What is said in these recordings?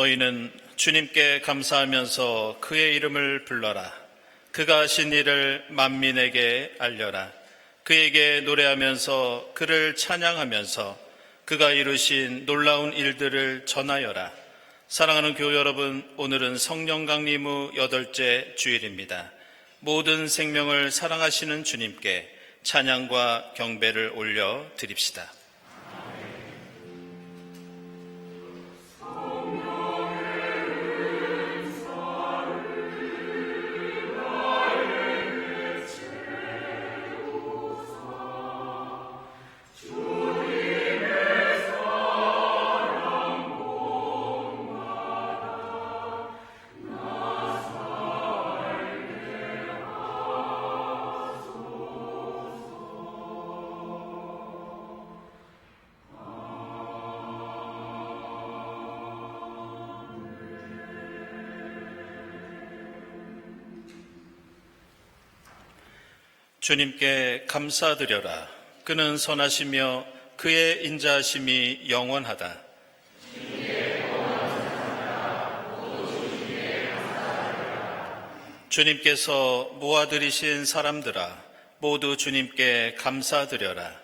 너희는 주님께 감사하면서 그의 이름을 불러라. 그가 하신 일을 만민에게 알려라. 그에게 노래하면서 그를 찬양하면서 그가 이루신 놀라운 일들을 전하여라. 사랑하는 교회 여러분, 오늘은 성령 강림 후 8째 주일입니다. 모든 생명을 사랑하시는 주님께 찬양과 경배를 올려 드립시다. 주님께 감사드려라. 그는 선하시며 그의 인자하심이 영원하다. 주님께서 모아들이신 사람들아, 모두 주님께 감사드려라.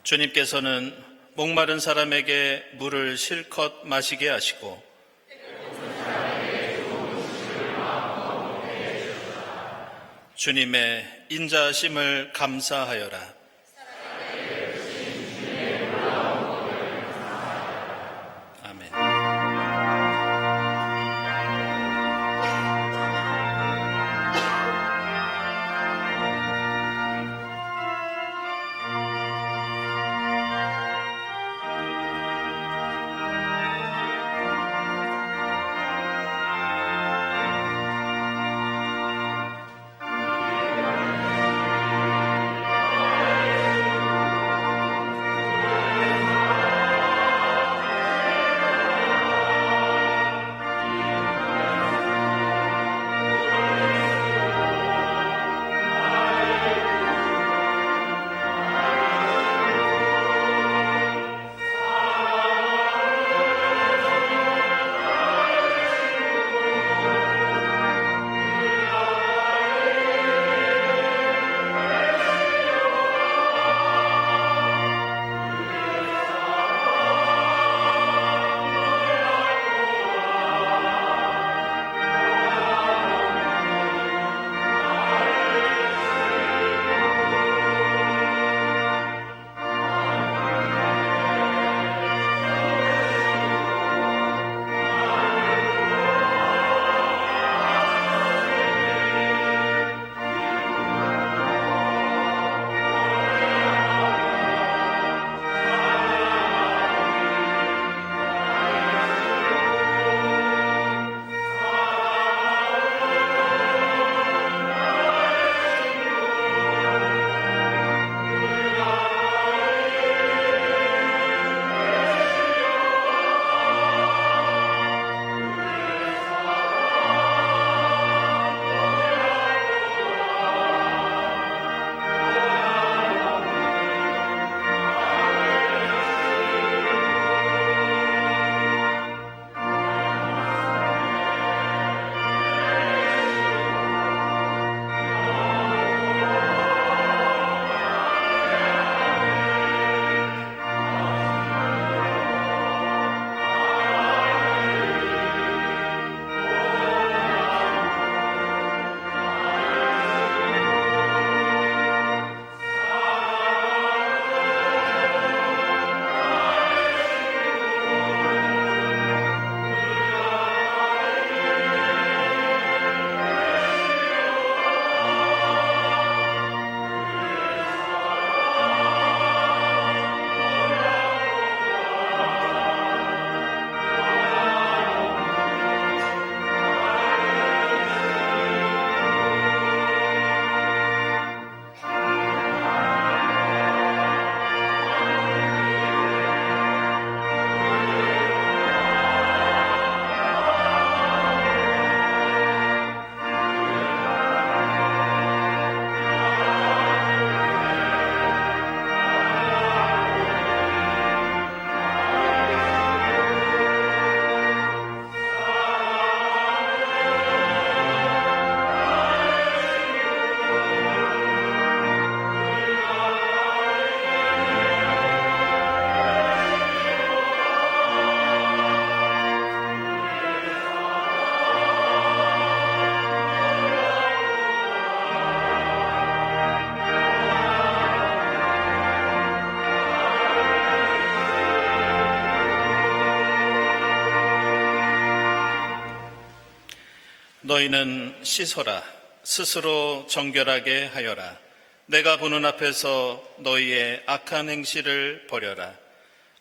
주님께서는 목마른 사람에게 물을 실컷 마시게 하시고 주님의 인자하심을 감사하여라. 아멘. 너희는 씻어라. 스스로 정결하게 하여라. 내가 보는 앞에서 너희의 악한 행실을 버려라.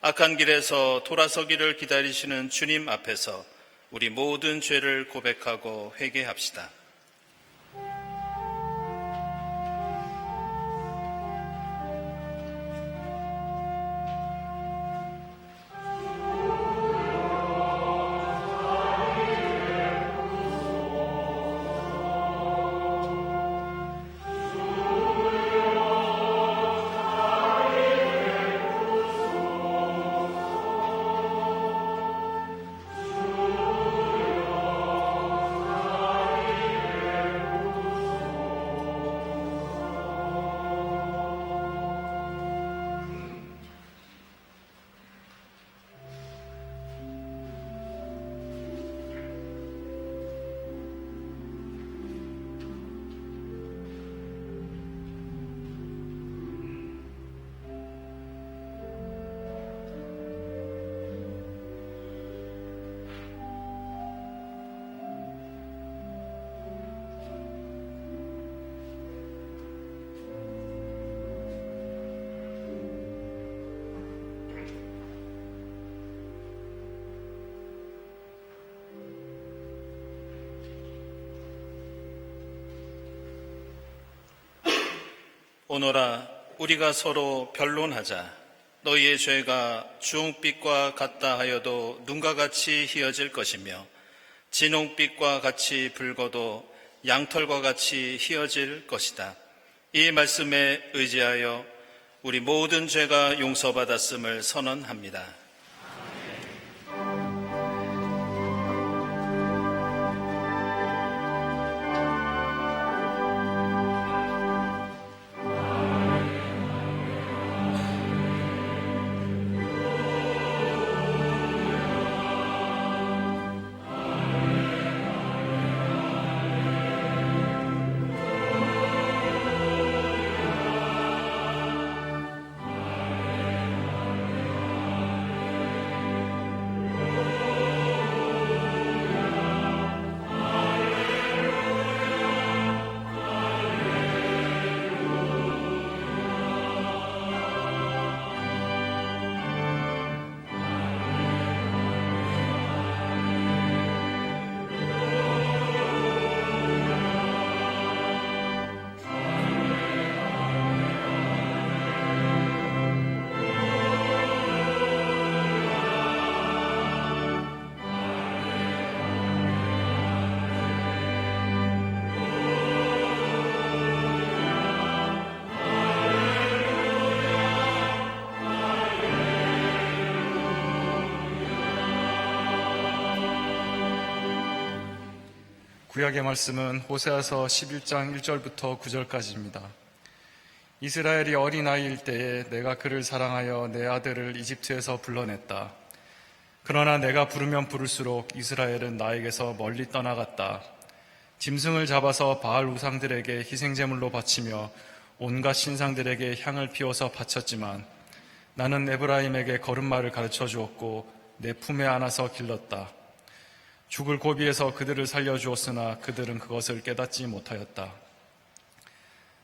악한 길에서 돌아서기를 기다리시는 주님 앞에서 우리 모든 죄를 고백하고 회개합시다. 오너라, 우리가 서로 변론하자. 너희의 죄가 주홍빛과 같다 하여도 눈과 같이 희어질 것이며 진홍빛과 같이 붉어도 양털과 같이 희어질 것이다. 이 말씀에 의지하여 우리 모든 죄가 용서받았음을 선언합니다. 구약의 말씀은 호세아서 11장 1절부터 9절까지입니다. 이스라엘이 어린아이일 때에 내가 그를 사랑하여 내 아들을 이집트에서 불러냈다. 그러나 내가 부르면 부를수록 이스라엘은 나에게서 멀리 떠나갔다. 짐승을 잡아서 바알 우상들에게 희생제물로 바치며 온갖 신상들에게 향을 피워서 바쳤지만 나는 에브라임에게 걸음마를 가르쳐 주었고 내 품에 안아서 길렀다. 죽을 고비에서 그들을 살려주었으나 그들은 그것을 깨닫지 못하였다.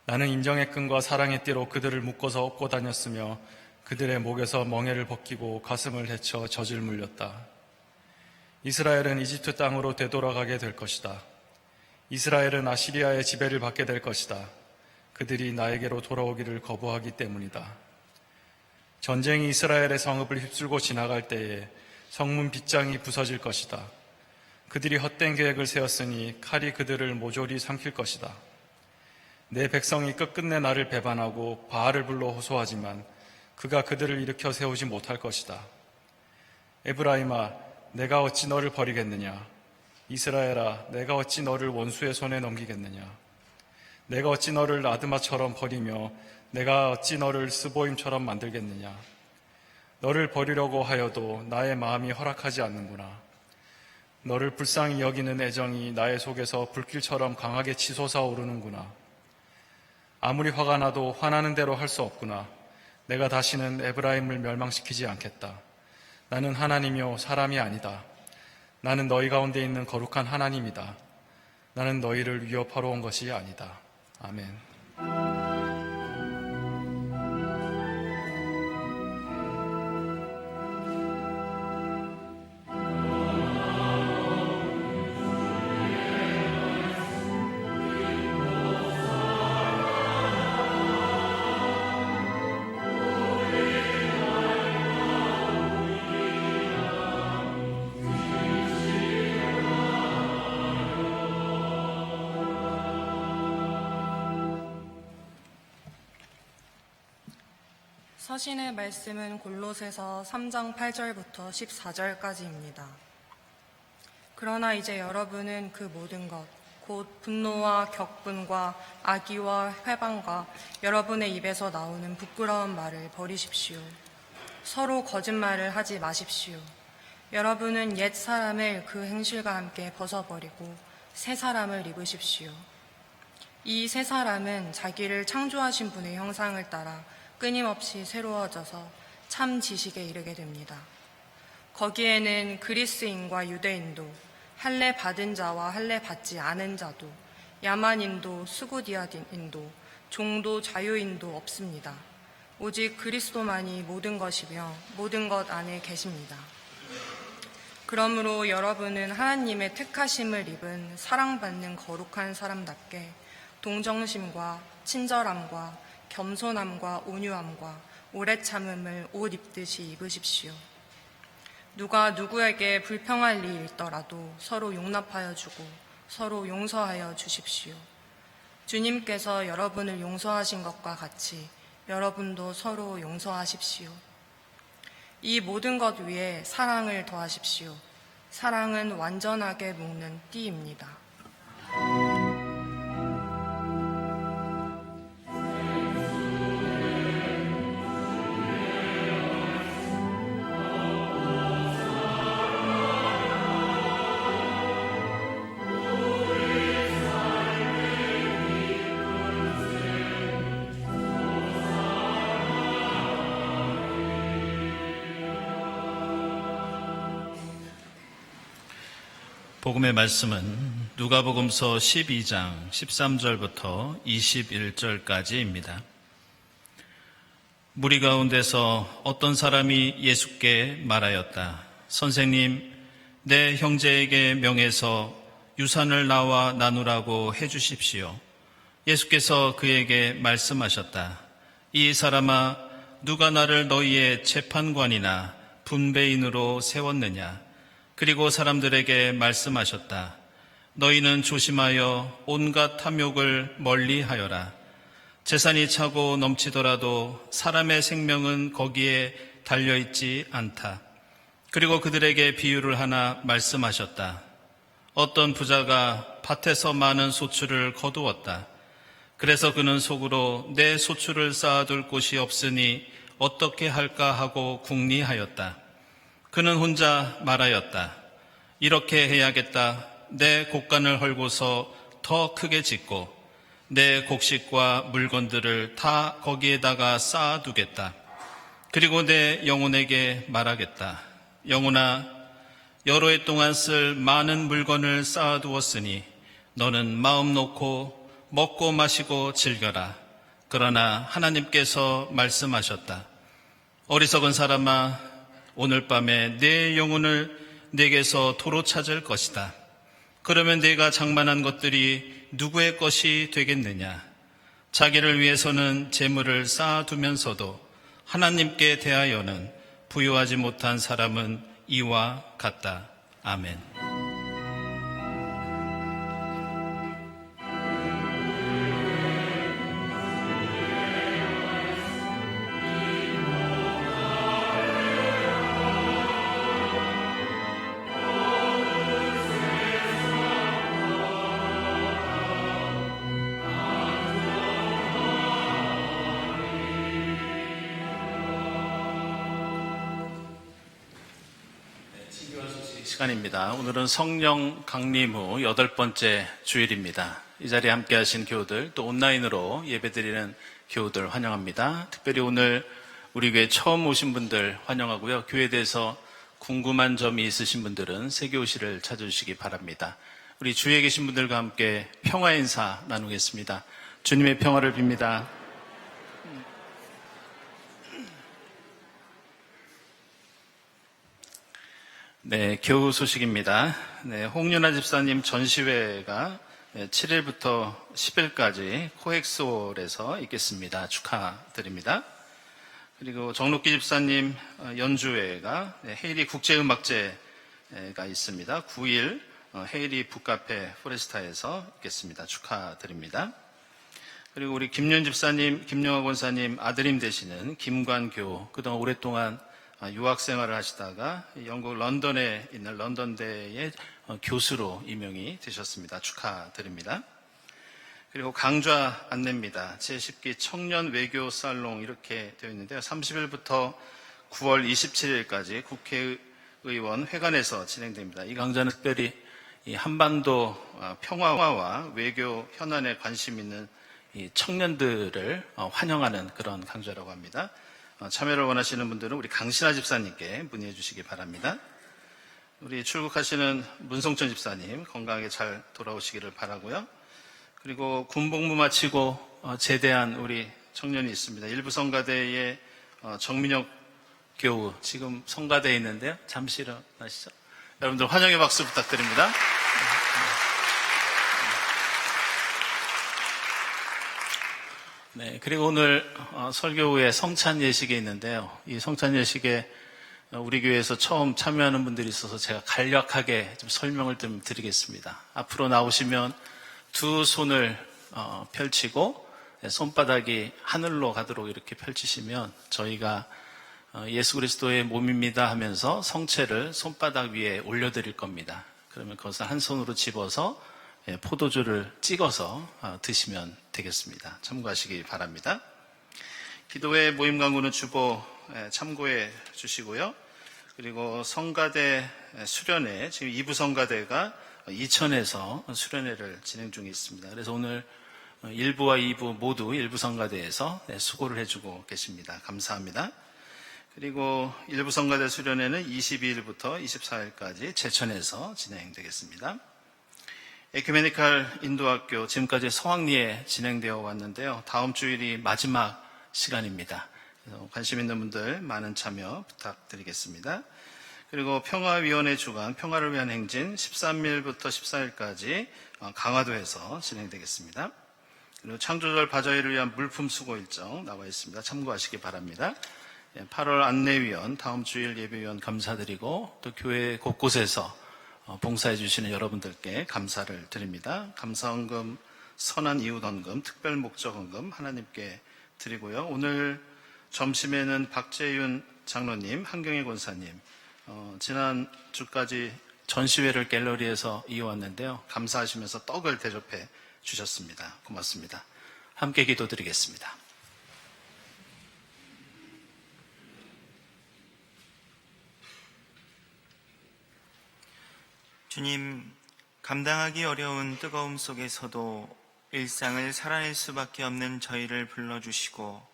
나는 인정의 끈과 사랑의 띠로 그들을 묶어서 업고 다녔으며 그들의 목에서 멍에를 벗기고 가슴을 헤쳐 젖을 물렸다. 이스라엘은 이집트 땅으로 되돌아가게 될 것이다. 이스라엘은 아시리아의 지배를 받게 될 것이다. 그들이 나에게로 돌아오기를 거부하기 때문이다. 전쟁이 이스라엘의 성읍을 휩쓸고 지나갈 때에 성문 빗장이 부서질 것이다. 그들이 헛된 계획을 세웠으니 칼이 그들을 모조리 삼킬 것이다. 내 백성이 끝끝내 나를 배반하고 바알을 불러 호소하지만 그가 그들을 일으켜 세우지 못할 것이다. 에브라임아, 내가 어찌 너를 버리겠느냐? 이스라엘아, 내가 어찌 너를 원수의 손에 넘기겠느냐? 내가 어찌 너를 아드마처럼 버리며 내가 어찌 너를 스보임처럼 만들겠느냐? 너를 버리려고 하여도 나의 마음이 허락하지 않는구나. 너를 불쌍히 여기는 애정이 나의 속에서 불길처럼 강하게 치솟아 오르는구나. 아무리 화가 나도 화나는 대로 할 수 없구나. 내가 다시는 에브라임을 멸망시키지 않겠다. 나는 하나님이요 사람이 아니다. 나는 너희 가운데 있는 거룩한 하나님이다. 나는 너희를 위협하러 온 것이 아니다. 아멘. 서신의 말씀은 골로새서 3장 8절부터 14절까지입니다. 그러나 이제 여러분은 그 모든 것, 곧 분노와 격분과 악의와 회방과 여러분의 입에서 나오는 부끄러운 말을 버리십시오. 서로 거짓말을 하지 마십시오. 여러분은 옛 사람을 그 행실과 함께 벗어버리고 새 사람을 입으십시오. 이 새 사람은 자기를 창조하신 분의 형상을 따라 끊임없이 새로워져서 참 지식에 이르게 됩니다. 거기에는 그리스인과 유대인도, 할례 받은 자와 할례 받지 않은 자도, 야만인도 스구디아인도, 종도 자유인도 없습니다. 오직 그리스도만이 모든 것이며 모든 것 안에 계십니다. 그러므로 여러분은 하나님의 택하심을 입은 사랑받는 거룩한 사람답게 동정심과 친절함과 겸손함과 온유함과 오래 참음을 옷 입듯이 입으십시오. 누가 누구에게 불평할 일이 있더라도 서로 용납하여 주고 서로 용서하여 주십시오. 주님께서 여러분을 용서하신 것과 같이 여러분도 서로 용서하십시오. 이 모든 것 위에 사랑을 더하십시오. 사랑은 완전하게 묶는 띠입니다. 복음의 말씀은 누가복음서 12장 13절부터 21절까지입니다. 무리 가운데서 어떤 사람이 예수께 말하였다. 선생님, 내 형제에게 명해서 유산을 나와 나누라고 해주십시오. 예수께서 그에게 말씀하셨다. 이 사람아, 누가 나를 너희의 재판관이나 분배인으로 세웠느냐? 그리고 사람들에게 말씀하셨다. 너희는 조심하여 온갖 탐욕을 멀리하여라. 재산이 차고 넘치더라도 사람의 생명은 거기에 달려있지 않다. 그리고 그들에게 비유를 하나 말씀하셨다. 어떤 부자가 밭에서 많은 소출을 거두었다. 그래서 그는 속으로 내 소출을 쌓아둘 곳이 없으니 어떻게 할까 하고 궁리하였다. 그는 혼자 말하였다. 이렇게 해야겠다. 내 곡간을 헐고서 더 크게 짓고 내 곡식과 물건들을 다 거기에다가 쌓아두겠다. 그리고 내 영혼에게 말하겠다. 영혼아, 여러 해 동안 쓸 많은 물건을 쌓아두었으니 너는 마음 놓고 먹고 마시고 즐겨라. 그러나 하나님께서 말씀하셨다. 어리석은 사람아, 오늘 밤에 내 영혼을 내게서 도로 찾을 것이다. 그러면 내가 장만한 것들이 누구의 것이 되겠느냐? 자기를 위해서는 재물을 쌓아두면서도 하나님께 대하여는 부유하지 못한 사람은 이와 같다. 아멘. 시간입니다. 오늘은 성령 강림 후 8번째 주일입니다. 이 자리에 함께 하신 교우들, 또 온라인으로 예배드리는 교우들 환영합니다. 특별히 오늘 우리 교회 처음 오신 분들 환영하고요. 교회에 대해서 궁금한 점이 있으신 분들은 세교실을 찾아주시기 바랍니다. 우리 주위에 계신 분들과 함께 평화 인사 나누겠습니다. 주님의 평화를 빕니다. 네, 교우 소식입니다. 네, 홍윤아 집사님 전시회가 7일부터 10일까지 코엑스홀에서 있겠습니다. 축하드립니다. 그리고 정록기 집사님 연주회가 헤이리 국제음악제가 있습니다. 9일 헤이리 북카페 포레스타에서 있겠습니다. 축하드립니다. 그리고 우리 김윤 집사님, 김영하 권사님 아드님 되시는 김관교, 그동안 오랫동안 유학생활을 하시다가 영국 런던에 있는 런던대의 교수로 임명이 되셨습니다. 축하드립니다. 그리고 강좌 안내입니다. 제10기 청년 외교 살롱 이렇게 되어 있는데요. 30일부터 9월 27일까지 국회의원 회관에서 진행됩니다. 이 강좌는 특별히 이 한반도 평화와 외교 현안에 관심 있는 이 청년들을 환영하는 그런 강좌라고 합니다. 참여를 원하시는 분들은 우리 강신아 집사님께 문의해 주시기 바랍니다. 우리 출국하시는 문성천 집사님 건강하게 잘 돌아오시기를 바라고요. 그리고 군복무 마치고 제대한 우리 청년이 있습니다. 일부 성가대의 정민혁 교우 지금 성가대에 있는데요. 잠시 일어나시죠. 여러분들 환영의 박수 부탁드립니다. 네, 그리고 오늘 설교 후에 성찬 예식이 있는데요. 이 성찬 예식에 우리 교회에서 처음 참여하는 분들이 있어서 제가 간략하게 좀 설명을 좀 드리겠습니다. 앞으로 나오시면 두 손을 펼치고 손바닥이 하늘로 가도록 이렇게 펼치시면 저희가 예수 그리스도의 몸입니다 하면서 성체를 손바닥 위에 올려드릴 겁니다. 그러면 그것을 한 손으로 집어서 포도주를 찍어서 드시면 되겠습니다. 참고하시기 바랍니다. 기도회 모임 강구는 주보 참고해 주시고요. 그리고 성가대 수련회, 지금 2부 성가대가 이천에서 수련회를 진행 중에 있습니다. 그래서 오늘 1부와 2부 모두 1부 성가대에서 수고를 해주고 계십니다. 감사합니다. 그리고 1부 성가대 수련회는 22일부터 24일까지 제천에서 진행되겠습니다. 에큐메니칼 인도학교 지금까지 성황리에 진행되어 왔는데요. 다음 주일이 마지막 시간입니다. 그래서 관심 있는 분들 많은 참여 부탁드리겠습니다. 그리고 평화위원회 주간 평화를 위한 행진 13일부터 14일까지 강화도에서 진행되겠습니다. 그리고 창조절 바자회를 위한 물품 수고 일정 나와 있습니다. 참고하시기 바랍니다. 8월 안내위원, 다음 주일 예배위원 감사드리고 또 교회 곳곳에서 봉사해 주시는 여러분들께 감사를 드립니다. 감사헌금, 선한 이웃헌금, 특별목적헌금 하나님께 드리고요. 오늘 점심에는 박재윤 장로님, 한경희 권사님, 지난 주까지 전시회를 갤러리에서 이어왔는데요. 감사하시면서 떡을 대접해 주셨습니다. 고맙습니다. 함께 기도드리겠습니다. 주님, 감당하기 어려운 뜨거움 속에서도 일상을 살아낼 수밖에 없는 저희를 불러주시고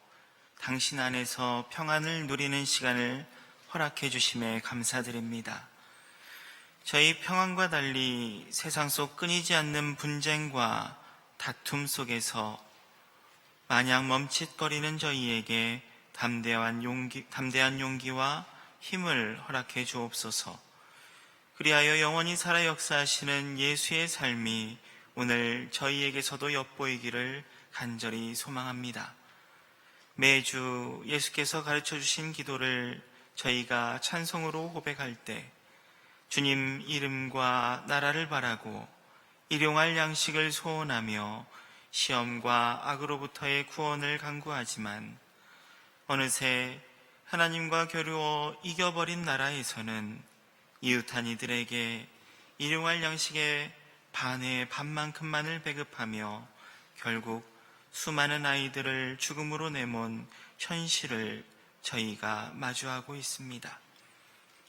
당신 안에서 평안을 누리는 시간을 허락해 주심에 감사드립니다. 저희 평안과 달리 세상 속 끊이지 않는 분쟁과 다툼 속에서 마냥 멈칫거리는 저희에게 담대한 용기와 힘을 허락해 주옵소서. 그리하여 영원히 살아 역사하시는 예수의 삶이 오늘 저희에게서도 엿보이기를 간절히 소망합니다. 매주 예수께서 가르쳐 주신 기도를 저희가 찬송으로 고백할 때 주님 이름과 나라를 바라고 일용할 양식을 소원하며 시험과 악으로부터의 구원을 간구하지만 어느새 하나님과 겨루어 이겨버린 나라에서는 이웃한 이들에게 일용할 양식의 반의 반만큼만을 배급하며 결국 수많은 아이들을 죽음으로 내몬 현실을 저희가 마주하고 있습니다.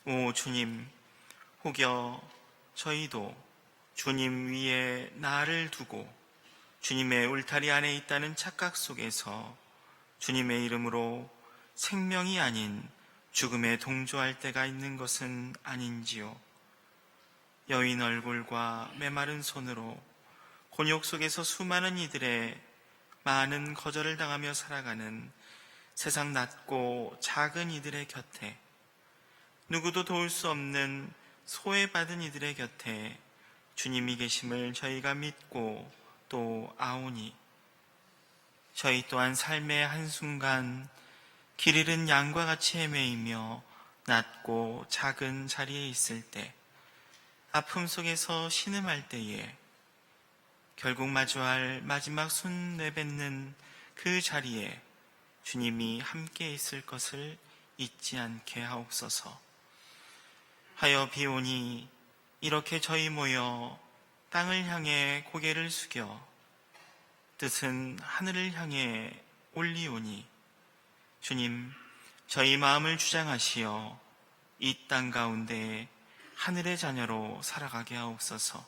오 주님, 혹여 저희도 주님 위에 나를 두고 주님의 울타리 안에 있다는 착각 속에서 주님의 이름으로 생명이 아닌 죽음에 동조할 때가 있는 것은 아닌지요. 여인 얼굴과 메마른 손으로 곤욕 속에서 수많은 이들의 많은 거절을 당하며 살아가는 세상 낮고 작은 이들의 곁에, 누구도 도울 수 없는 소외받은 이들의 곁에 주님이 계심을 저희가 믿고 또 아오니, 저희 또한 삶의 한순간 길 잃은 양과 같이 헤매이며 낮고 작은 자리에 있을 때, 아픔 속에서 신음할 때에 결국 마주할 마지막 손 내뱉는 그 자리에 주님이 함께 있을 것을 잊지 않게 하옵소서. 하여 비오니 이렇게 저희 모여 땅을 향해 고개를 숙여 뜻은 하늘을 향해 올리오니, 주님, 저희 마음을 주장하시어 이 땅 가운데 하늘의 자녀로 살아가게 하옵소서.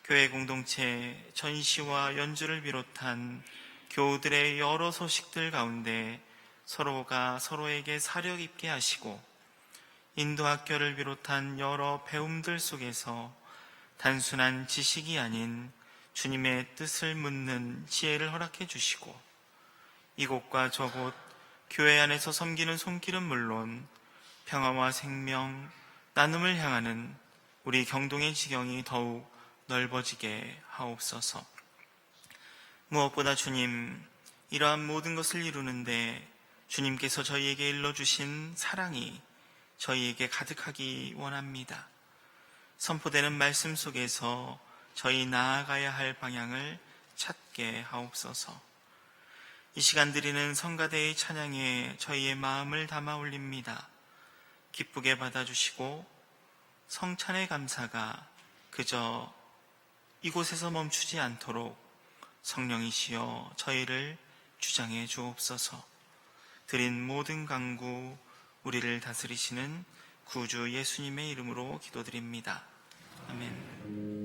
교회 공동체 전시와 연주를 비롯한 교우들의 여러 소식들 가운데 서로가 서로에게 사력 있게 하시고, 인도학교를 비롯한 여러 배움들 속에서 단순한 지식이 아닌 주님의 뜻을 묻는 지혜를 허락해 주시고, 이곳과 저곳 교회 안에서 섬기는 손길은 물론 평화와 생명, 나눔을 향하는 우리 경동의 지경이 더욱 넓어지게 하옵소서. 무엇보다 주님, 이러한 모든 것을 이루는데 주님께서 저희에게 일러주신 사랑이 저희에게 가득하기 원합니다. 선포되는 말씀 속에서 저희 나아가야 할 방향을 찾게 하옵소서. 이 시간 드리는 성가대의 찬양에 저희의 마음을 담아 올립니다. 기쁘게 받아주시고 성찬의 감사가 그저 이곳에서 멈추지 않도록 성령이시여 저희를 주장해 주옵소서. 드린 모든 간구 우리를 다스리시는 구주 예수님의 이름으로 기도드립니다. 아멘.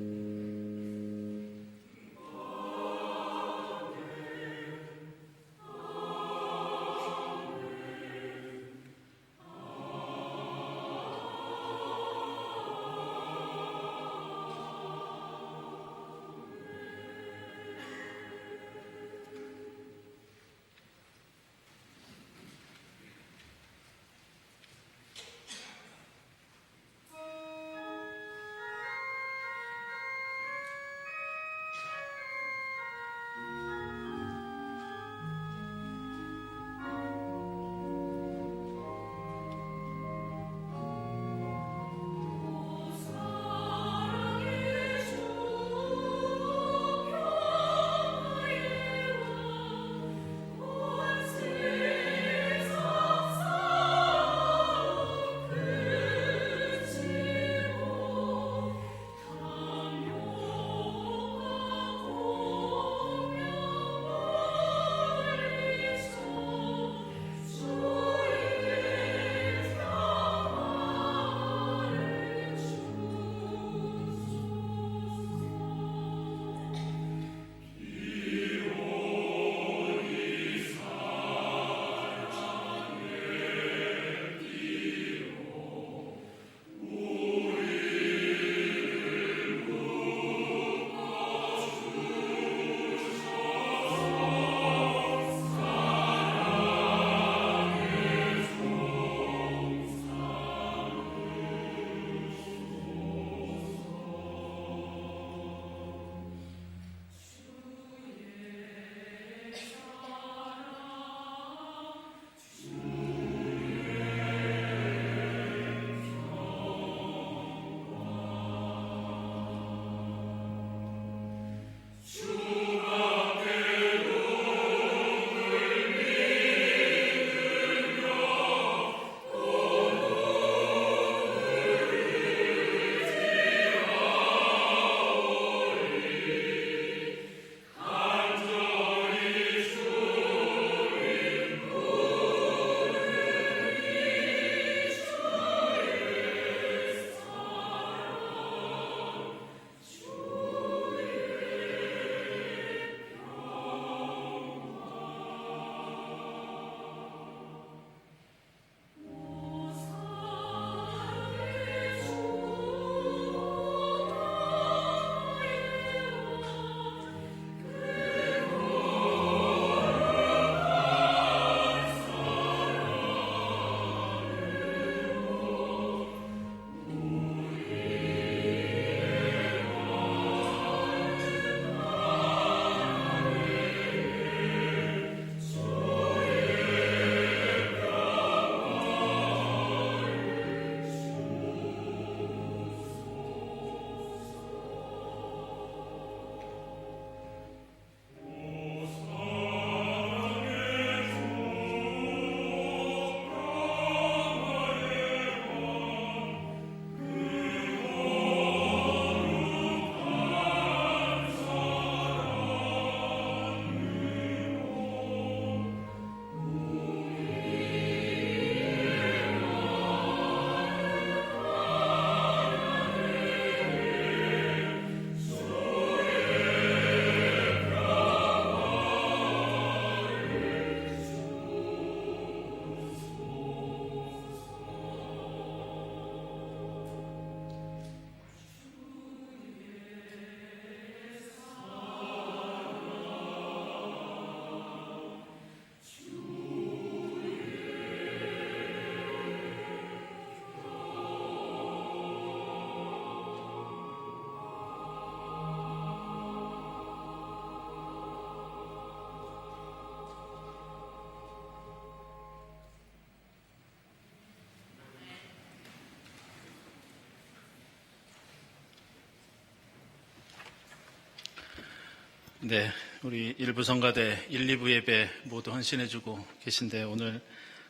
네, 우리 일부 성가대 1, 2부 예배 모두 헌신해주고 계신데 오늘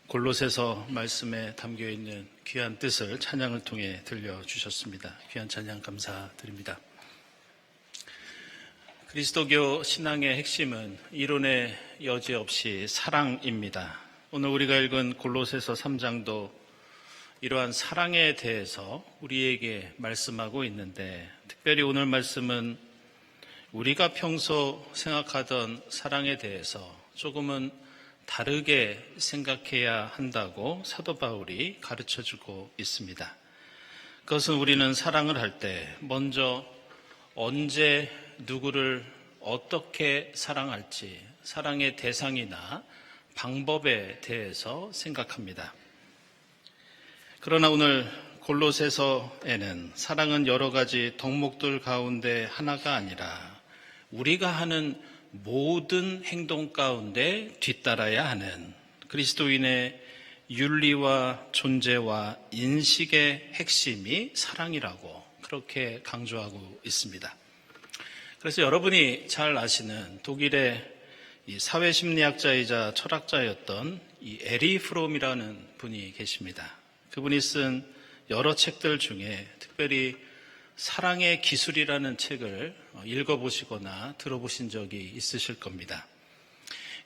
골로새서 말씀에 담겨있는 귀한 뜻을 찬양을 통해 들려주셨습니다. 귀한 찬양 감사드립니다. 그리스도교 신앙의 핵심은 이론의 여지 없이 사랑입니다. 오늘 우리가 읽은 골로새서 3장도 이러한 사랑에 대해서 우리에게 말씀하고 있는데, 특별히 오늘 말씀은 우리가 평소 생각하던 사랑에 대해서 조금은 다르게 생각해야 한다고 사도 바울이 가르쳐주고 있습니다. 그것은 우리는 사랑을 할 때 먼저 언제 누구를 어떻게 사랑할지, 사랑의 대상이나 방법에 대해서 생각합니다. 그러나 오늘 골로새서에는 사랑은 여러 가지 덕목들 가운데 하나가 아니라 우리가 하는 모든 행동 가운데 뒤따라야 하는 그리스도인의 윤리와 존재와 인식의 핵심이 사랑이라고 그렇게 강조하고 있습니다. 그래서 여러분이 잘 아시는 독일의 이 사회심리학자이자 철학자였던 이 에리 프롬이라는 분이 계십니다. 그분이 쓴 여러 책들 중에 특별히 사랑의 기술이라는 책을 읽어보시거나 들어보신 적이 있으실 겁니다.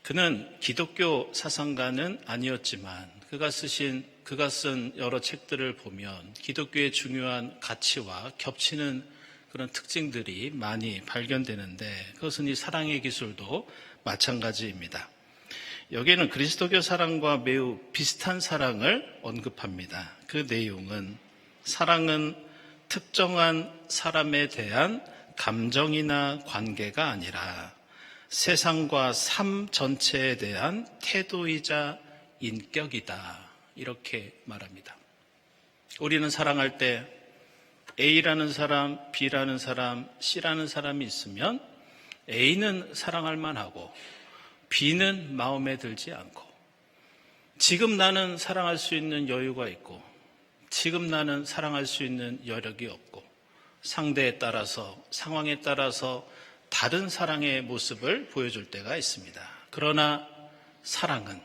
그는 기독교 사상가는 아니었지만 그가 쓴 여러 책들을 보면 기독교의 중요한 가치와 겹치는 그런 특징들이 많이 발견되는데, 그것은 이 사랑의 기술도 마찬가지입니다. 여기에는 그리스도교 사랑과 매우 비슷한 사랑을 언급합니다. 그 내용은 사랑은 특정한 사람에 대한 감정이나 관계가 아니라 세상과 삶 전체에 대한 태도이자 인격이다, 이렇게 말합니다. 우리는 사랑할 때 A라는 사람, B라는 사람, C라는 사람이 있으면 A는 사랑할 만하고 B는 마음에 들지 않고, 지금 나는 사랑할 수 있는 여유가 있고 지금 나는 사랑할 수 있는 여력이 없고, 상대에 따라서 상황에 따라서 다른 사랑의 모습을 보여줄 때가 있습니다. 그러나 사랑은,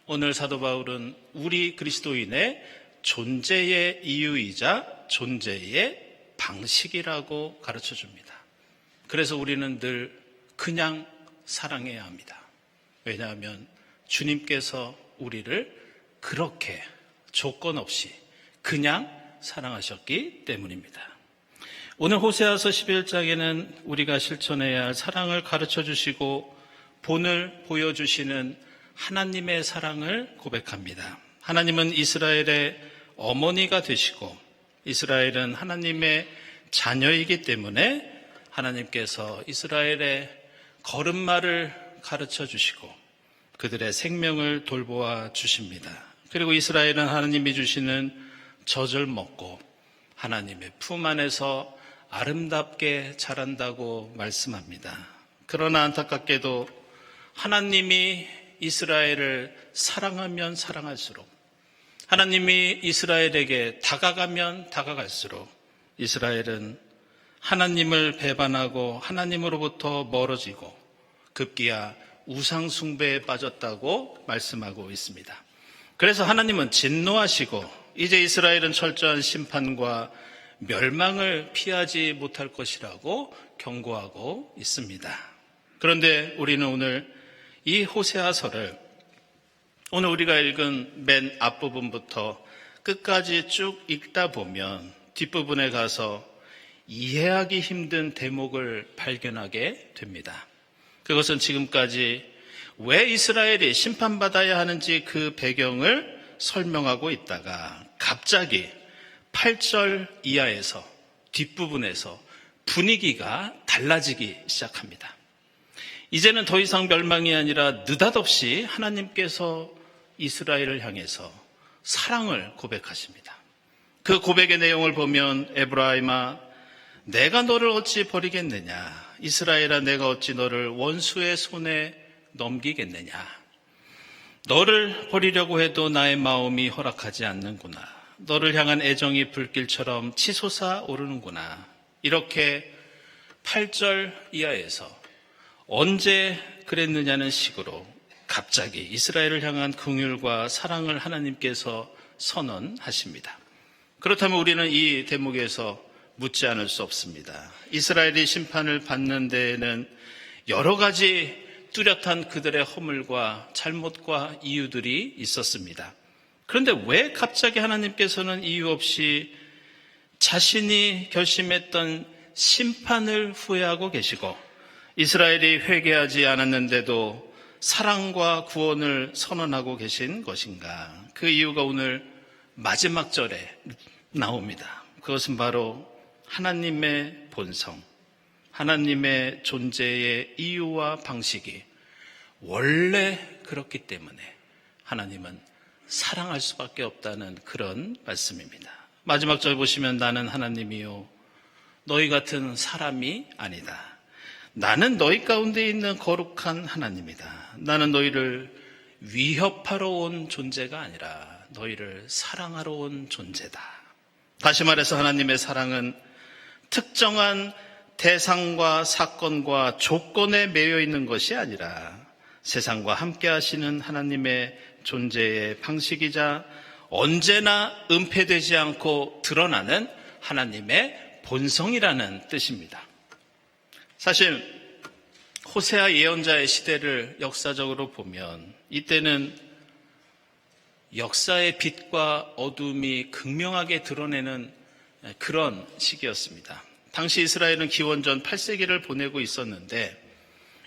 오늘 사도 바울은 우리 그리스도인의 존재의 이유이자 존재의 방식이라고 가르쳐 줍니다. 그래서 우리는 늘 그냥 사랑해야 합니다. 왜냐하면 주님께서 우리를 그렇게 조건 없이 그냥 사랑하셨기 때문입니다. 오늘 호세아서 11장에는 우리가 실천해야 할 사랑을 가르쳐 주시고 본을 보여주시는 하나님의 사랑을 고백합니다. 하나님은 이스라엘의 어머니가 되시고 이스라엘은 하나님의 자녀이기 때문에 하나님께서 이스라엘의 걸음마를 가르쳐 주시고 그들의 생명을 돌보아 주십니다. 그리고 이스라엘은 하나님이 주시는 젖을 먹고 하나님의 품 안에서 아름답게 자란다고 말씀합니다. 그러나 안타깝게도 하나님이 이스라엘을 사랑하면 사랑할수록, 하나님이 이스라엘에게 다가가면 다가갈수록 이스라엘은 하나님을 배반하고 하나님으로부터 멀어지고 급기야 우상 숭배에 빠졌다고 말씀하고 있습니다. 그래서 하나님은 진노하시고 이제 이스라엘은 철저한 심판과 멸망을 피하지 못할 것이라고 경고하고 있습니다. 그런데 우리는 오늘 이 호세아서를 오늘 우리가 읽은 맨 앞부분부터 끝까지 쭉 읽다 보면 뒷부분에 가서 이해하기 힘든 대목을 발견하게 됩니다. 그것은 지금까지 왜 이스라엘이 심판받아야 하는지 그 배경을 설명하고 있다가 갑자기 8절 이하에서 뒷부분에서 분위기가 달라지기 시작합니다. 이제는 더 이상 멸망이 아니라 느닷없이 하나님께서 이스라엘을 향해서 사랑을 고백하십니다. 그 고백의 내용을 보면 에브라임아 내가 너를 어찌 버리겠느냐, 이스라엘아 내가 어찌 너를 원수의 손에 넘기겠느냐, 너를 버리려고 해도 나의 마음이 허락하지 않는구나, 너를 향한 애정이 불길처럼 치솟아 오르는구나. 이렇게 8절 이하에서 언제 그랬느냐는 식으로 갑자기 이스라엘을 향한 긍휼과 사랑을 하나님께서 선언하십니다. 그렇다면 우리는 이 대목에서 묻지 않을 수 없습니다. 이스라엘이 심판을 받는 데에는 여러 가지 뚜렷한 그들의 허물과 잘못과 이유들이 있었습니다. 그런데 왜 갑자기 하나님께서는 이유 없이 자신이 결심했던 심판을 후회하고 계시고 이스라엘이 회개하지 않았는데도 사랑과 구원을 선언하고 계신 것인가? 그 이유가 오늘 마지막 절에 나옵니다. 그것은 바로 하나님의 본성, 하나님의 존재의 이유와 방식이 원래 그렇기 때문에 하나님은 사랑할 수밖에 없다는 그런 말씀입니다. 마지막 절 보시면 나는 하나님이요 너희 같은 사람이 아니다. 나는 너희 가운데 있는 거룩한 하나님이다. 나는 너희를 위협하러 온 존재가 아니라 너희를 사랑하러 온 존재다. 다시 말해서 하나님의 사랑은 특정한 대상과 사건과 조건에 매여 있는 것이 아니라 세상과 함께 하시는 하나님의 존재의 방식이자 언제나 은폐되지 않고 드러나는 하나님의 본성이라는 뜻입니다. 사실 호세아 예언자의 시대를 역사적으로 보면 이때는 역사의 빛과 어둠이 극명하게 드러내는 그런 시기였습니다. 당시 이스라엘은 기원전 8세기를 보내고 있었는데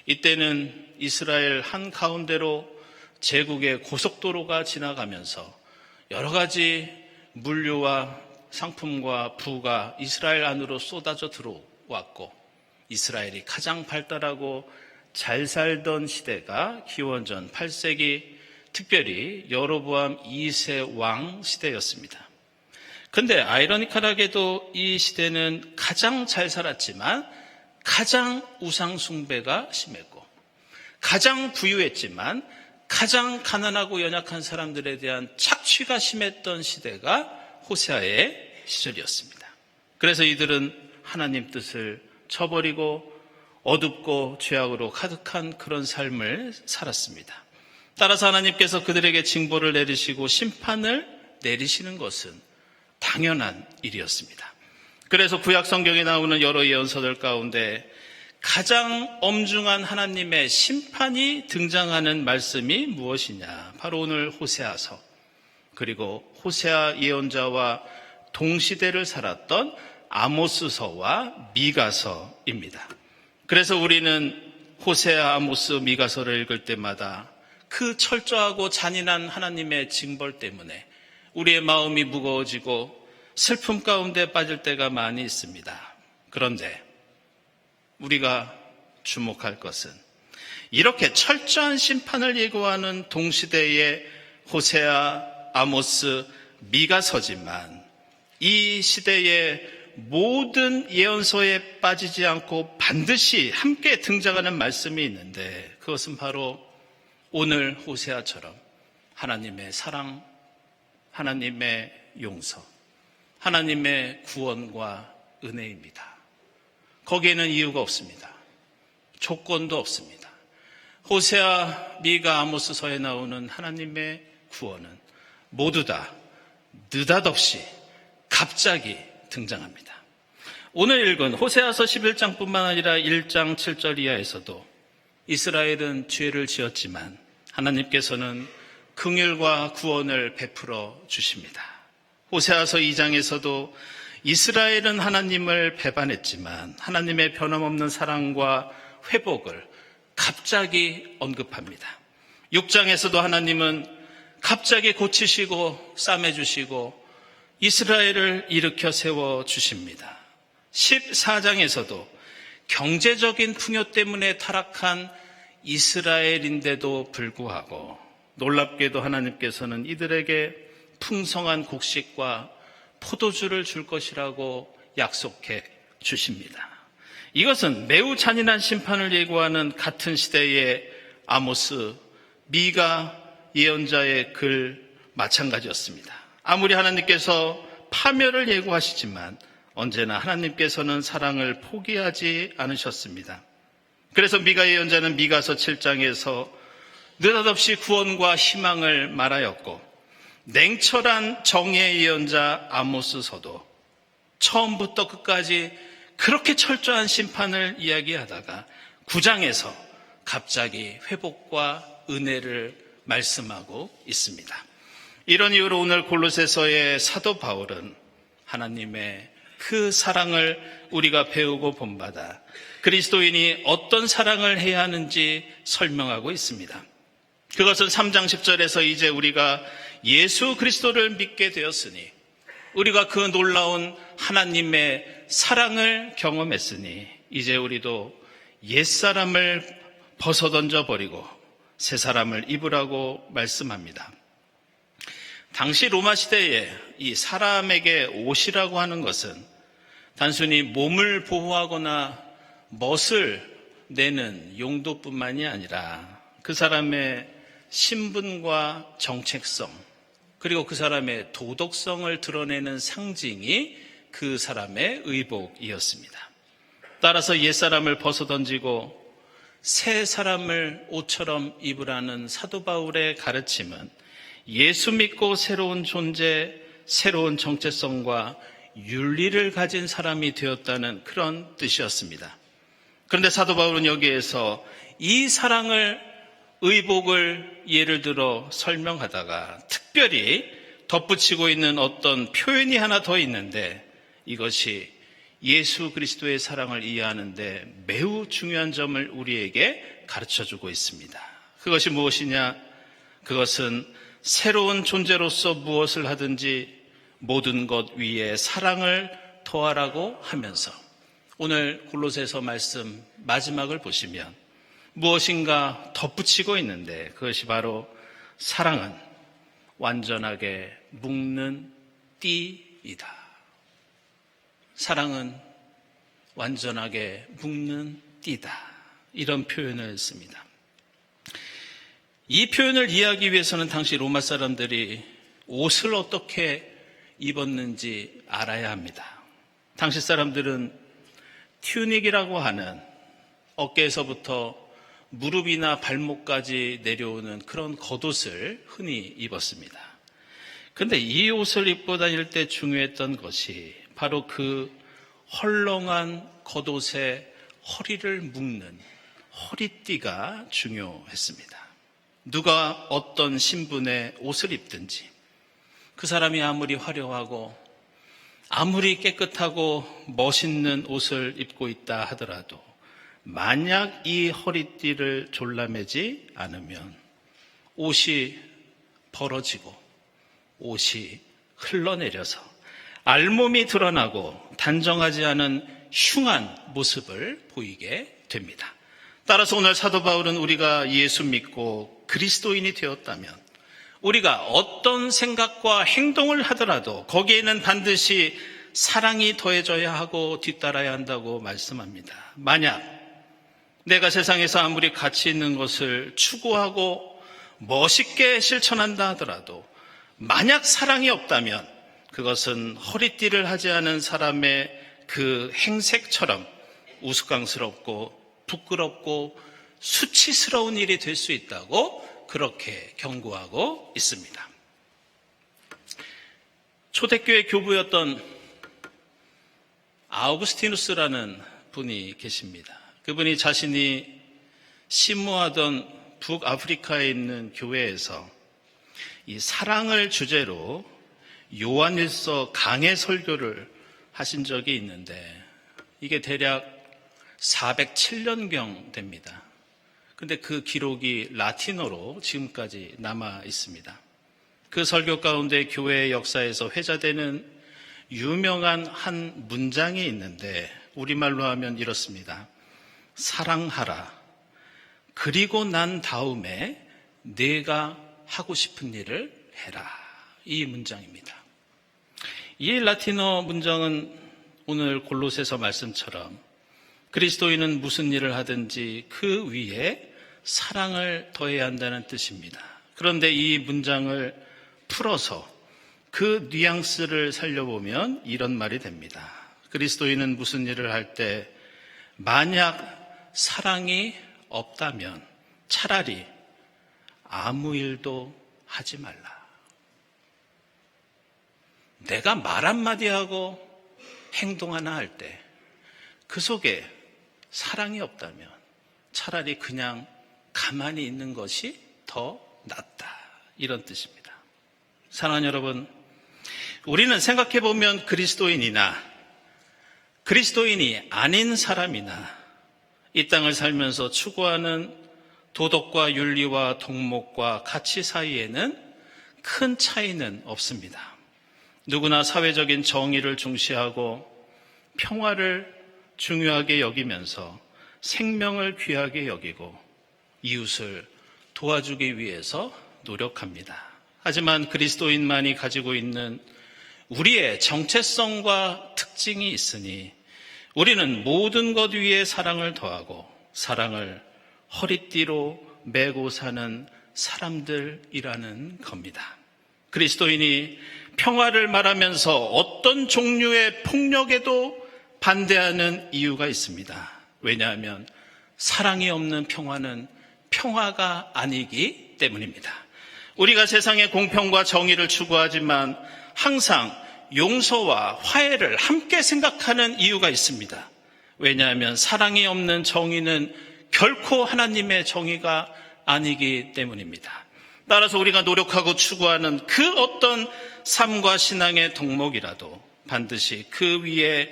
이때는 이스라엘 한가운데로 제국의 고속도로가 지나가면서 여러 가지 물류와 상품과 부가 이스라엘 안으로 쏟아져 들어왔고 이스라엘이 가장 발달하고 잘 살던 시대가 기원전 8세기 특별히 여로보암 2세 왕 시대였습니다. 그런데 아이러니컬하게도 이 시대는 가장 잘 살았지만 가장 우상 숭배가 심했고 가장 부유했지만 가장 가난하고 연약한 사람들에 대한 착취가 심했던 시대가 호세아의 시절이었습니다. 그래서 이들은 하나님 뜻을 쳐버리고 어둡고 죄악으로 가득한 그런 삶을 살았습니다. 따라서 하나님께서 그들에게 징벌을 내리시고 심판을 내리시는 것은 당연한 일이었습니다. 그래서 구약 성경에 나오는 여러 예언서들 가운데 가장 엄중한 하나님의 심판이 등장하는 말씀이 무엇이냐? 바로 오늘 호세아서 그리고 호세아 예언자와 동시대를 살았던 아모스서와 미가서입니다. 그래서 우리는 호세아, 아모스, 미가서를 읽을 때마다 그 철저하고 잔인한 하나님의 징벌 때문에 우리의 마음이 무거워지고 슬픔 가운데 빠질 때가 많이 있습니다. 그런데 우리가 주목할 것은 이렇게 철저한 심판을 예고하는 동시대의 호세아, 아모스, 미가서지만 이 시대의 모든 예언서에 빠지지 않고 반드시 함께 등장하는 말씀이 있는데 그것은 바로 오늘 호세아처럼 하나님의 사랑, 하나님의 용서, 하나님의 구원과 은혜입니다. 거기에는 이유가 없습니다. 조건도 없습니다. 호세아, 미가, 아모스서에 나오는 하나님의 구원은 모두 다 느닷없이 갑자기 등장합니다. 오늘 읽은 호세아서 11장뿐만 아니라 1장 7절 이하에서도 이스라엘은 죄를 지었지만 하나님께서는 긍휼과 구원을 베풀어 주십니다. 호세아서 2장에서도 이스라엘은 하나님을 배반했지만 하나님의 변함없는 사랑과 회복을 갑자기 언급합니다. 6장에서도 하나님은 갑자기 고치시고 싸매주시고 이스라엘을 일으켜 세워주십니다. 14장에서도 경제적인 풍요 때문에 타락한 이스라엘인데도 불구하고 놀랍게도 하나님께서는 이들에게 풍성한 곡식과 포도주를 줄 것이라고 약속해 주십니다. 이것은 매우 잔인한 심판을 예고하는 같은 시대의 아모스, 미가 예언자의 글 마찬가지였습니다. 아무리 하나님께서 파멸을 예고하시지만 언제나 하나님께서는 사랑을 포기하지 않으셨습니다. 그래서 미가 예언자는 미가서 7장에서 느닷없이 구원과 희망을 말하였고, 냉철한 정의의 예언자 아모스서도 처음부터 끝까지 그렇게 철저한 심판을 이야기하다가 9장에서 갑자기 회복과 은혜를 말씀하고 있습니다. 이런 이유로 오늘 골로새서의 사도 바울은 하나님의 그 사랑을 우리가 배우고 본받아 그리스도인이 어떤 사랑을 해야 하는지 설명하고 있습니다. 그것은 3장 10절에서 이제 우리가 예수 그리스도를 믿게 되었으니, 우리가 그 놀라운 하나님의 사랑을 경험했으니 이제 우리도 옛사람을 벗어던져 버리고 새 사람을 입으라고 말씀합니다. 당시 로마 시대에 이 사람에게 옷이라고 하는 것은 단순히 몸을 보호하거나 멋을 내는 용도뿐만이 아니라 그 사람의 신분과 정체성, 그리고 그 사람의 도덕성을 드러내는 상징이 그 사람의 의복이었습니다. 따라서 옛사람을 벗어던지고 새 사람을 옷처럼 입으라는 사도 바울의 가르침은 예수 믿고 새로운 존재, 새로운 정체성과 윤리를 가진 사람이 되었다는 그런 뜻이었습니다. 그런데 사도 바울은 여기에서 이 사랑을, 의복을 예를 들어 설명하다가 특별히 덧붙이고 있는 어떤 표현이 하나 더 있는데, 이것이 예수 그리스도의 사랑을 이해하는데 매우 중요한 점을 우리에게 가르쳐주고 있습니다. 그것이 무엇이냐? 그것은 새로운 존재로서 무엇을 하든지 모든 것 위에 사랑을 더하라고 하면서, 오늘 골로새서 말씀 마지막을 보시면 무엇인가 덧붙이고 있는데, 그것이 바로 사랑은 완전하게 묶는 띠이다. 사랑은 완전하게 묶는 띠다. 이런 표현을 씁니다. 이 표현을 이해하기 위해서는 당시 로마 사람들이 옷을 어떻게 입었는지 알아야 합니다. 당시 사람들은 튜닉이라고 하는 어깨에서부터 무릎이나 발목까지 내려오는 그런 겉옷을 흔히 입었습니다. 그런데 이 옷을 입고 다닐 때 중요했던 것이 바로 그 헐렁한 겉옷의 허리를 묶는 허리띠가 중요했습니다. 누가 어떤 신분의 옷을 입든지, 그 사람이 아무리 화려하고 아무리 깨끗하고 멋있는 옷을 입고 있다 하더라도 만약 이 허리띠를 졸라매지 않으면 옷이 벌어지고 옷이 흘러내려서 알몸이 드러나고 단정하지 않은 흉한 모습을 보이게 됩니다. 따라서 오늘 사도 바울은 우리가 예수 믿고 그리스도인이 되었다면 우리가 어떤 생각과 행동을 하더라도 거기에는 반드시 사랑이 더해져야 하고 뒤따라야 한다고 말씀합니다. 만약 내가 세상에서 아무리 가치 있는 것을 추구하고 멋있게 실천한다 하더라도 만약 사랑이 없다면 그것은 허리띠를 하지 않은 사람의 그 행색처럼 우스꽝스럽고 부끄럽고 수치스러운 일이 될 수 있다고 그렇게 경고하고 있습니다. 초대교회 교부였던 아우구스티누스라는 분이 계십니다. 그분이 자신이 심무하던 북아프리카에 있는 교회에서 이 사랑을 주제로 요한일서 강해 설교를 하신 적이 있는데, 이게 대략 407년경 됩니다. 근데 그 기록이 라틴어로 지금까지 남아 있습니다. 그 설교 가운데 교회의 역사에서 회자되는 유명한 한 문장이 있는데 우리말로 하면 이렇습니다. 사랑하라. 그리고 난 다음에 내가 하고 싶은 일을 해라. 이 문장입니다. 이 라틴어 문장은 오늘 골로새서 말씀처럼 그리스도인은 무슨 일을 하든지 그 위에 사랑을 더해야 한다는 뜻입니다. 그런데 이 문장을 풀어서 그 뉘앙스를 살려보면 이런 말이 됩니다. 그리스도인은 무슨 일을 할 때 만약 사랑이 없다면 차라리 아무 일도 하지 말라. 내가 말 한마디 하고 행동 하나 할 때 그 속에 사랑이 없다면 차라리 그냥 가만히 있는 것이 더 낫다. 이런 뜻입니다. 사랑하는 여러분, 우리는 생각해보면 그리스도인이나 그리스도인이 아닌 사람이나 이 땅을 살면서 추구하는 도덕과 윤리와 덕목과 가치 사이에는 큰 차이는 없습니다. 누구나 사회적인 정의를 중시하고 평화를 중요하게 여기면서 생명을 귀하게 여기고 이웃을 도와주기 위해서 노력합니다. 하지만 그리스도인만이 가지고 있는 우리의 정체성과 특징이 있으니 우리는 모든 것 위에 사랑을 더하고 사랑을 허리띠로 메고 사는 사람들이라는 겁니다. 그리스도인이 평화를 말하면서 어떤 종류의 폭력에도 반대하는 이유가 있습니다. 왜냐하면 사랑이 없는 평화는 평화가 아니기 때문입니다. 우리가 세상의 공평과 정의를 추구하지만 항상 용서와 화해를 함께 생각하는 이유가 있습니다. 왜냐하면 사랑이 없는 정의는 결코 하나님의 정의가 아니기 때문입니다. 따라서 우리가 노력하고 추구하는 그 어떤 삶과 신앙의 덕목이라도 반드시 그 위에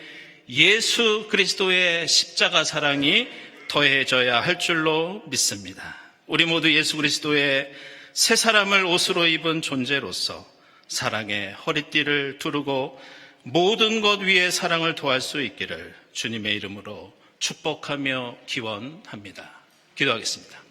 예수 그리스도의 십자가 사랑이 더해져야 할 줄로 믿습니다. 우리 모두 예수 그리스도의 새 사람을 옷으로 입은 존재로서 사랑의 허리띠를 두르고 모든 것 위에 사랑을 더할 수 있기를 주님의 이름으로 축복하며 기원합니다. 기도하겠습니다.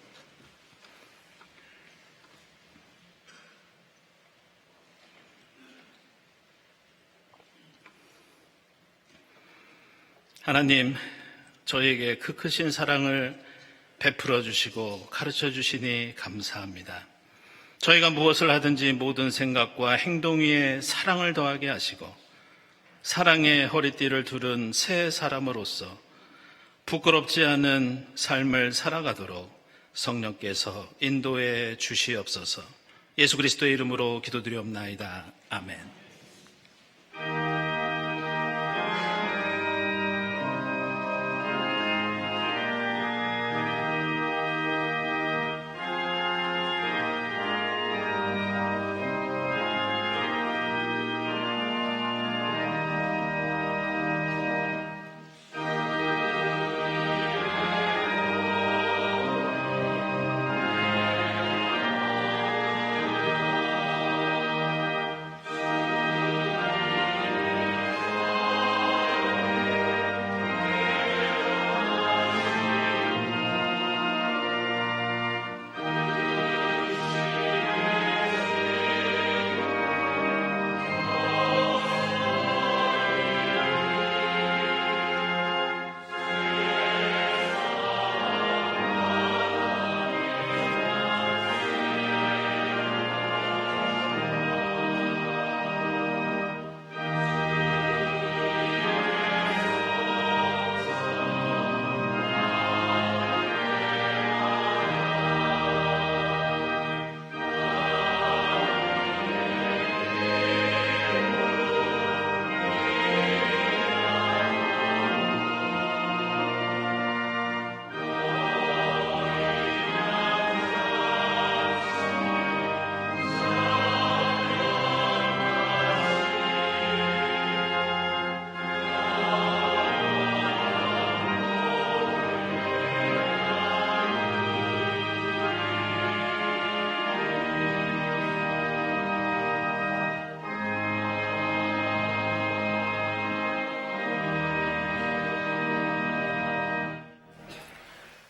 하나님, 저에게 그 크신 사랑을 베풀어 주시고 가르쳐 주시니 감사합니다. 저희가 무엇을 하든지 모든 생각과 행동 위에 사랑을 더하게 하시고 사랑의 허리띠를 두른 새 사람으로서 부끄럽지 않은 삶을 살아가도록 성령께서 인도해 주시옵소서. 예수 그리스도의 이름으로 기도드리옵나이다. 아멘.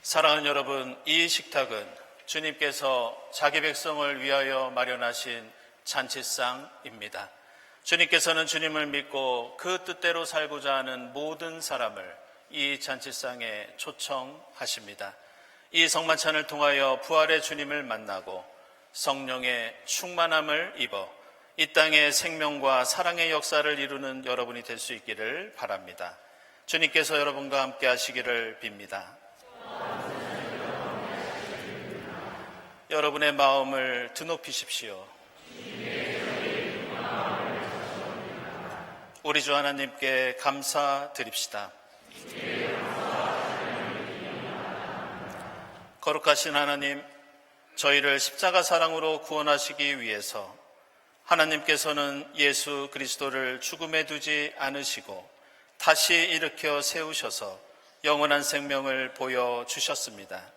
사랑하는 여러분, 이 식탁은 주님께서 자기 백성을 위하여 마련하신 잔치상입니다. 주님께서는 주님을 믿고 그 뜻대로 살고자 하는 모든 사람을 이 잔치상에 초청하십니다. 이 성만찬을 통하여 부활의 주님을 만나고 성령의 충만함을 입어 이 땅의 생명과 사랑의 역사를 이루는 여러분이 될 수 있기를 바랍니다. 주님께서 여러분과 함께 하시기를 빕니다. 여러분의 마음을 드높이십시오. 우리 주 하나님께 감사드립시다. 거룩하신 하나님, 저희를 십자가 사랑으로 구원하시기 위해서 하나님께서는 예수 그리스도를 죽음에 두지 않으시고 다시 일으켜 세우셔서 영원한 생명을 보여주셨습니다.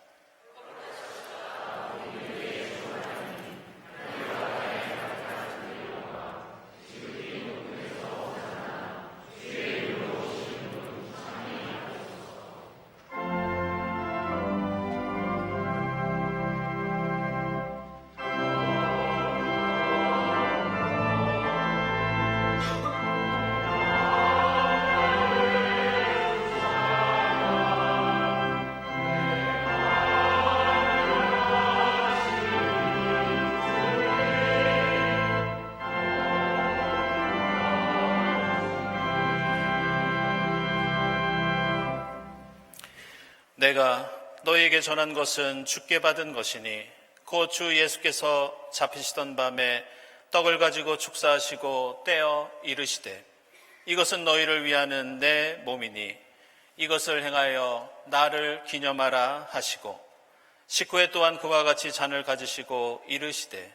내가 너희에게 전한 것은 주께 받은 것이니 곧 주 예수께서 잡히시던 밤에 떡을 가지고 축사하시고 떼어 이르시되 이것은 너희를 위하는 내 몸이니 이것을 행하여 나를 기념하라 하시고 식후에 또한 그와 같이 잔을 가지시고 이르시되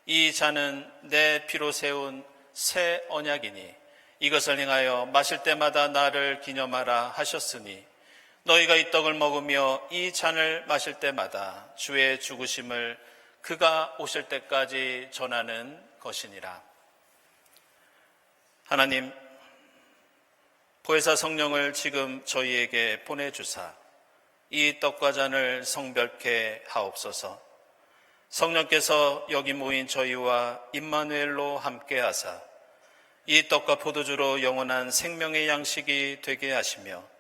이 잔은 내 피로 세운 새 언약이니 이것을 행하여 마실 때마다 나를 기념하라 하셨으니 너희가 이 떡을 먹으며 이 잔을 마실 때마다 주의 죽으심을 그가 오실 때까지 전하는 것이니라. 하나님, 보혜사 성령을 지금 저희에게 보내주사 이 떡과 잔을 성별케 하옵소서. 성령께서 여기 모인 저희와 임마누엘로 함께하사 이 떡과 포도주로 영원한 생명의 양식이 되게 하시며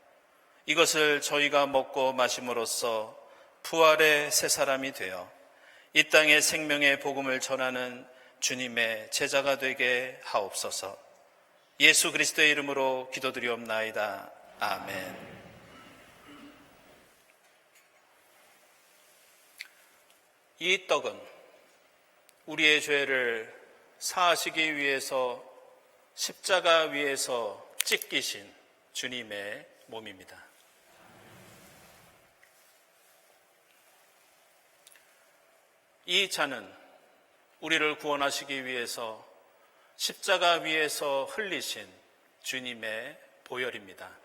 이것을 저희가 먹고 마심으로써 부활의 새 사람이 되어 이 땅의 생명의 복음을 전하는 주님의 제자가 되게 하옵소서. 예수 그리스도의 이름으로 기도드리옵나이다. 아멘. 이 떡은 우리의 죄를 사하시기 위해서 십자가 위에서 찢기신 주님의 몸입니다. 이 잔은 우리를 구원하시기 위해서 십자가 위에서 흘리신 주님의 보혈입니다.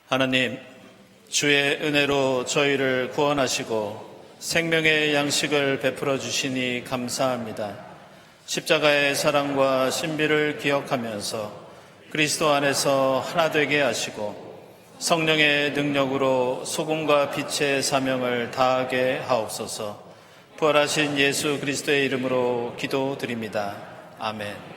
하나님, 주의 은혜로 저희를 구원하시고 생명의 양식을 베풀어 주시니 감사합니다. 십자가의 사랑과 신비를 기억하면서 그리스도 안에서 하나 되게 하시고 성령의 능력으로 소금과 빛의 사명을 다하게 하옵소서. 부활하신 예수 그리스도의 이름으로 기도드립니다. 아멘.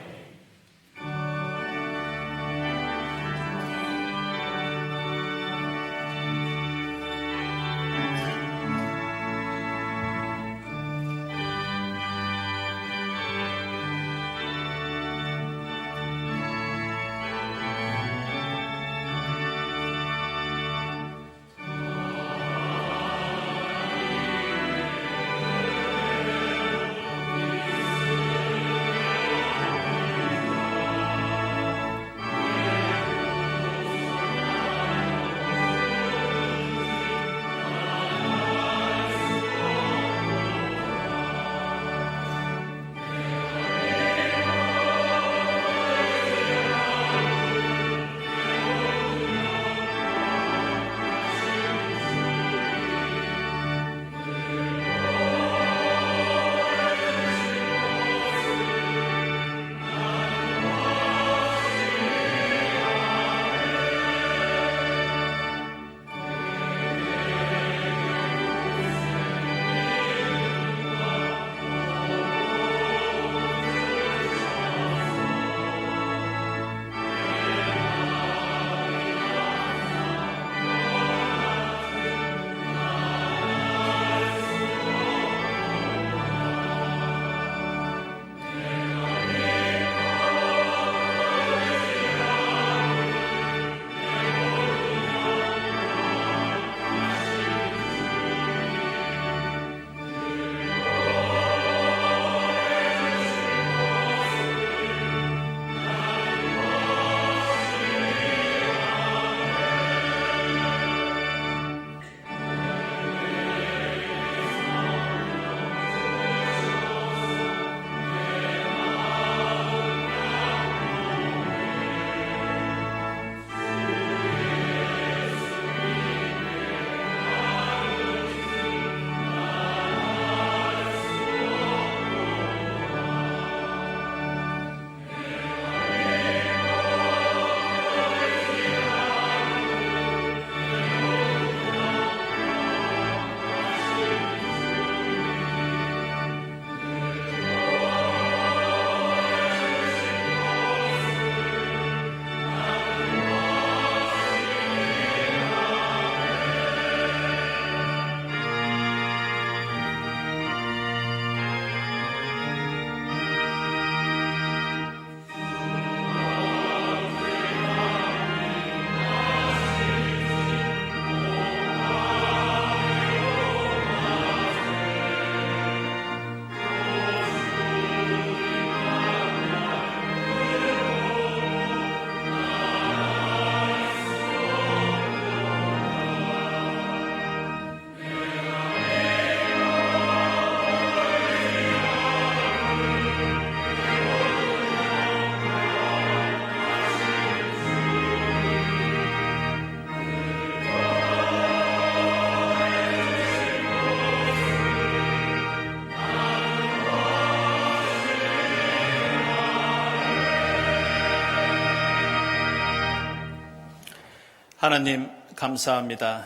하나님 감사합니다.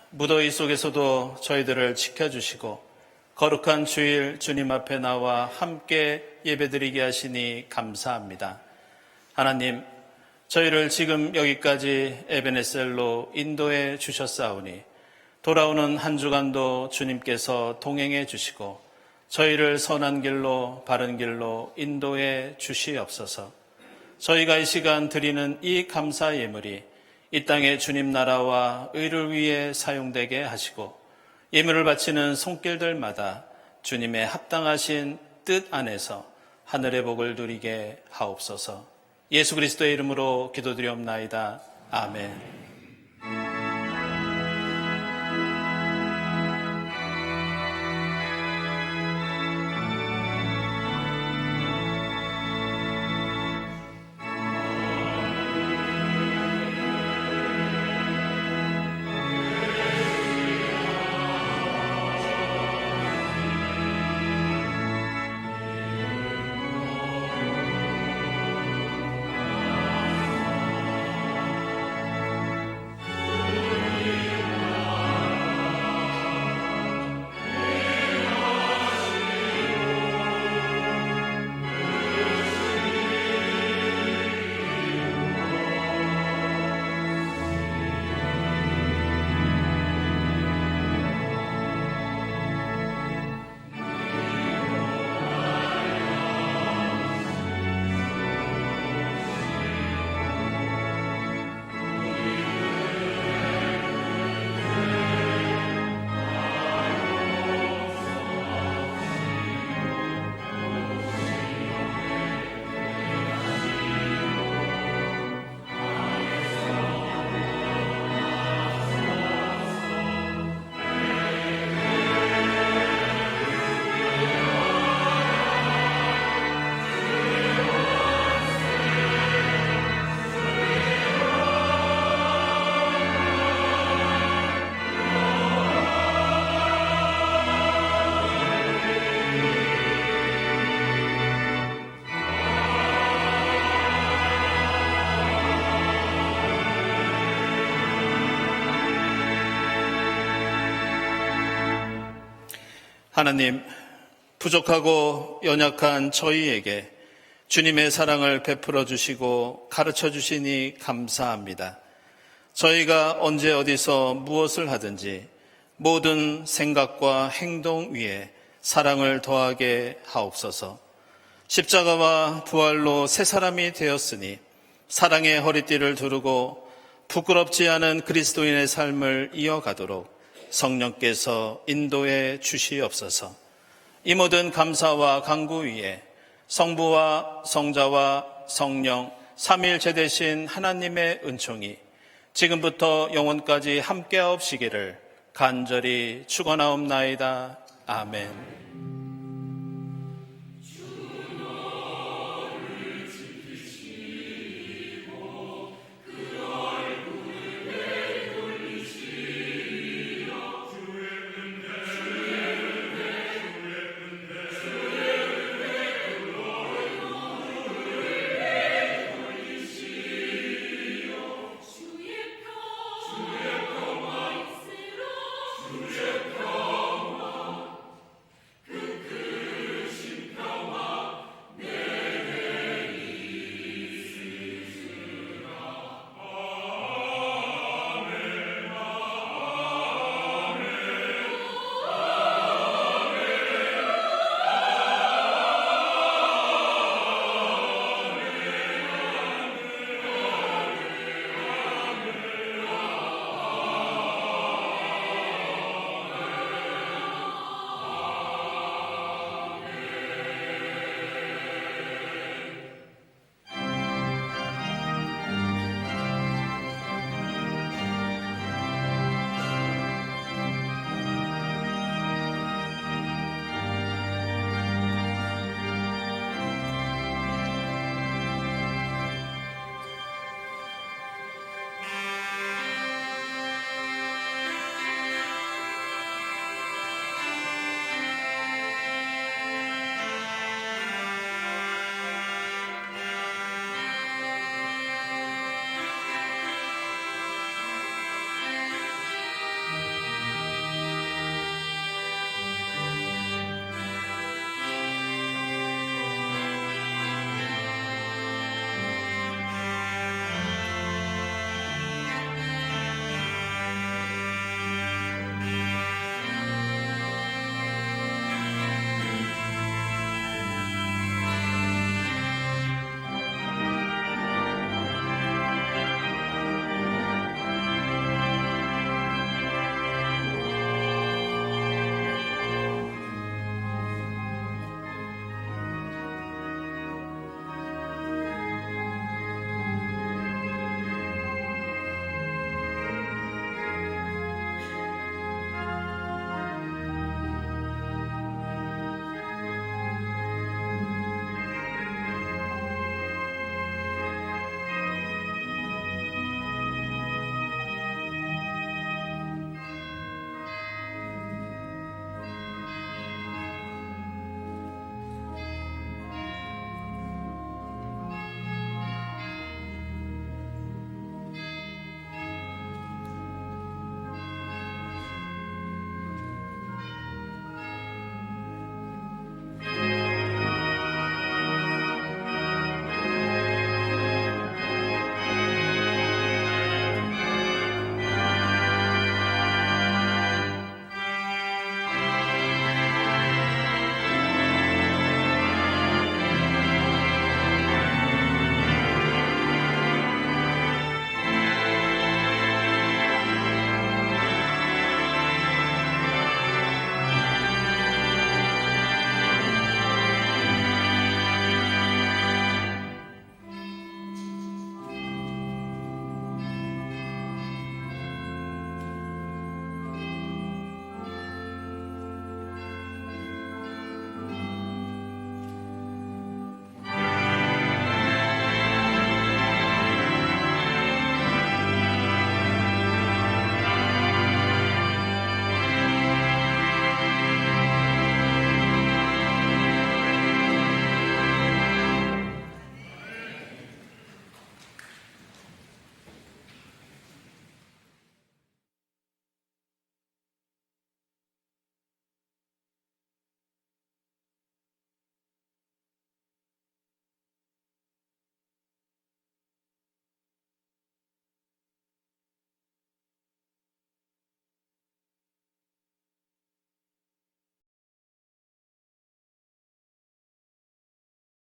무더위 속에서도 저희들을 지켜주시고 거룩한 주일 주님 앞에 나와 함께 예배드리게 하시니 감사합니다. 하나님, 저희를 지금 여기까지 에베네셀로 인도해 주셨사오니 돌아오는 한 주간도 주님께서 동행해 주시고 저희를 선한 길로 바른 길로 인도해 주시옵소서. 저희가 이 시간 드리는 이 감사 예물이 이 땅의 주님 나라와 의를 위해 사용되게 하시고 예물을 바치는 손길들마다 주님의 합당하신 뜻 안에서 하늘의 복을 누리게 하옵소서. 예수 그리스도의 이름으로 기도드리옵나이다. 아멘. 하나님, 부족하고 연약한 저희에게 주님의 사랑을 베풀어 주시고 가르쳐 주시니 감사합니다. 저희가 언제 어디서 무엇을 하든지 모든 생각과 행동 위에 사랑을 더하게 하옵소서. 십자가와 부활로 새 사람이 되었으니 사랑의 허리띠를 두르고 부끄럽지 않은 그리스도인의 삶을 이어가도록 성령께서 인도해 주시옵소서. 이 모든 감사와 간구 위에 성부와 성자와 성령 삼위일체 되신 하나님의 은총이 지금부터 영원까지 함께하옵시기를 간절히 축원하옵나이다. 아멘.